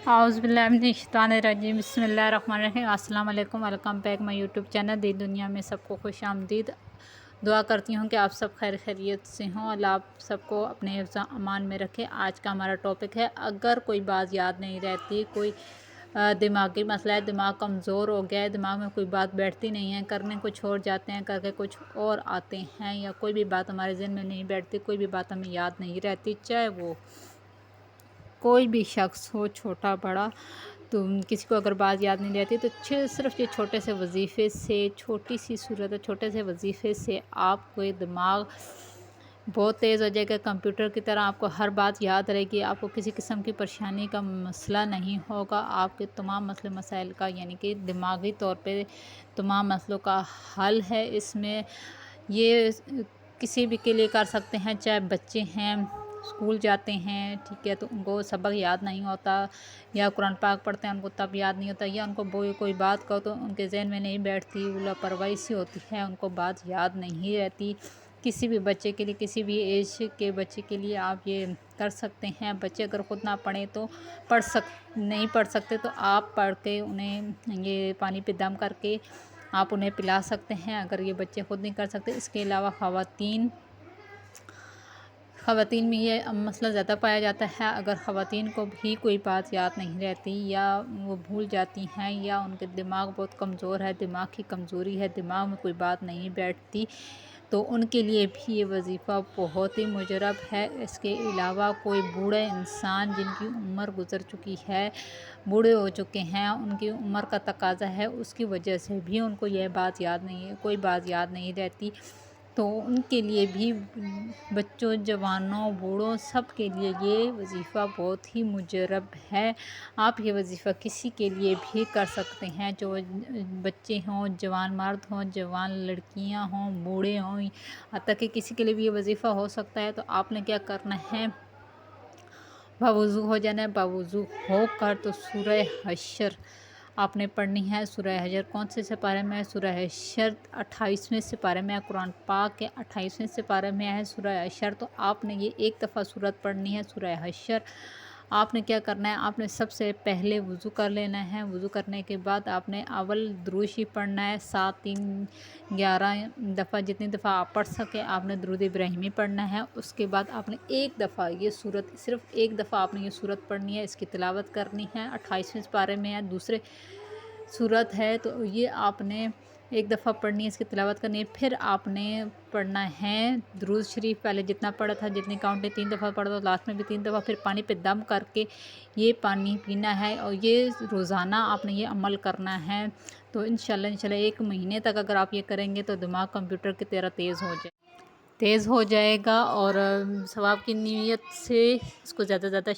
اعوذ باللہ من الشیطان الرجیم، بسم اللہ الرحمن الرحیم۔ السلام علیکم، welcome back my YouTube channel دین دنیا میں سب کو خوش آمدید۔ دعا کرتی ہوں کہ آپ سب خیر خیریت سے ہوں، اللہ آپ سب کو اپنے حفظ امان میں رکھے۔ آج کا ہمارا ٹاپک ہے، اگر کوئی بات یاد نہیں رہتی، کوئی دماغی مسئلہ ہے، دماغ کمزور ہو گیا ہے، دماغ میں کوئی بات بیٹھتی نہیں ہے، کرنے کچھ اور جاتے ہیں، کر کے کچھ اور آتے ہیں، یا کوئی بھی بات ہمارے ذہن میں نہیں بیٹھتی، کوئی بھی بات ہمیں یاد نہیں رہتی، چاہے وہ کوئی بھی شخص ہو، چھوٹا بڑا، تو کسی کو اگر بات یاد نہیں رہتی تو صرف یہ چھوٹے سے وظیفے سے، چھوٹی سی صورت ہے، چھوٹے سے وظیفے سے آپ کو دماغ بہت تیز ہو جائے گا، کمپیوٹر کی طرح آپ کو ہر بات یاد رہے گی، آپ کو کسی قسم کی پریشانی کا مسئلہ نہیں ہوگا، آپ کے تمام مسئلے مسائل کا، یعنی کہ دماغی طور پہ تمام مسئلوں کا حل ہے اس میں۔ یہ کسی بھی کے لیے کر سکتے ہیں، چاہے بچے ہیں، اسکول جاتے ہیں، ٹھیک ہے، تو ان کو سبق یاد نہیں ہوتا، یا قرآن پاک پڑھتے ہیں ان کو تب یاد نہیں ہوتا، یا ان کو کوئی بات کہو تو ان کے ذہن میں نہیں بیٹھتی، لاپرواہی سی ہوتی ہے، ان کو بات یاد نہیں رہتی۔ کسی بھی بچے کے لیے، کسی بھی ایج کے بچے کے لیے آپ یہ کر سکتے ہیں۔ بچے اگر خود نہ پڑھیں تو نہیں پڑھ سکتے تو آپ پڑھ کے انہیں یہ پانی پہ دم کر کے آپ انہیں پلا سکتے ہیں، اگر یہ بچے خود نہیں کر سکتے۔ اس کے علاوہ خواتین میں یہ مسئلہ زیادہ پایا جاتا ہے، اگر خواتین کو بھی کوئی بات یاد نہیں رہتی، یا وہ بھول جاتی ہیں، یا ان کے دماغ بہت کمزور ہے، دماغ کی کمزوری ہے، دماغ میں کوئی بات نہیں بیٹھتی، تو ان کے لیے بھی یہ وظیفہ بہت ہی مجرب ہے۔ اس کے علاوہ کوئی بوڑھے انسان جن کی عمر گزر چکی ہے، بوڑھے ہو چکے ہیں، ان کی عمر کا تقاضا ہے، اس کی وجہ سے بھی ان کو یہ بات یاد نہیں ہے، کوئی بات یاد نہیں رہتی، تو ان کے لیے بھی، بچوں، جوانوں، بوڑھوں، سب کے لیے یہ وظیفہ بہت ہی مجرب ہے۔ آپ یہ وظیفہ کسی کے لیے بھی کر سکتے ہیں، جو بچے ہوں، جوان مرد ہوں، جوان لڑکیاں ہوں، بوڑھے ہوں، حتیٰ کہ کسی کے لیے بھی یہ وظیفہ ہو سکتا ہے۔ تو آپ نے کیا کرنا ہے، باوضو ہو جانا ہے، باوضو ہو کر تو سورہ حشر آپ نے پڑھنی ہے۔ سورہ حشر کون سے سپارے میں ہے؟ سورہ حشر 28ویں سپارے میں ہے، قرآن پاک کے 28ویں سپارے میں ہے سورہ حشر۔ تو آپ نے یہ ایک دفعہ سورت پڑھنی ہے، سورہ حشر۔ آپ نے کیا کرنا ہے، آپ نے سب سے پہلے وضو کر لینا ہے، وضو کرنے کے بعد آپ نے اول درود شریف پڑھنا ہے، 7 3 11 دفعہ، جتنی دفعہ آپ پڑھ سکے آپ نے درود ابراہیمی پڑھنا ہے۔ اس کے بعد آپ نے ایک دفعہ یہ سورت، صرف ایک دفعہ آپ نے یہ سورت پڑھنی ہے، اس کی تلاوت کرنی ہے، 28ویں سپارے میں ہے، دوسرے سورت ہے، تو یہ آپ نے ایک دفعہ پڑھنی ہے، اس کی تلاوت کرنی ہے۔ پھر آپ نے پڑھنا ہے درود شریف، پہلے جتنا پڑھا تھا، جتنی کاؤنٹ ہے، 3 دفعہ پڑھا تو لاسٹ میں بھی 3 دفعہ، پھر پانی پہ دم کر کے یہ پانی پینا ہے، اور یہ روزانہ آپ نے یہ عمل کرنا ہے۔ تو انشاءاللہ 1 مہینے تک اگر آپ یہ کریں گے تو دماغ کمپیوٹر کی طرح تیز ہو جائے گا، اور ثواب کی نیت سے اس کو زیادہ سے زیادہ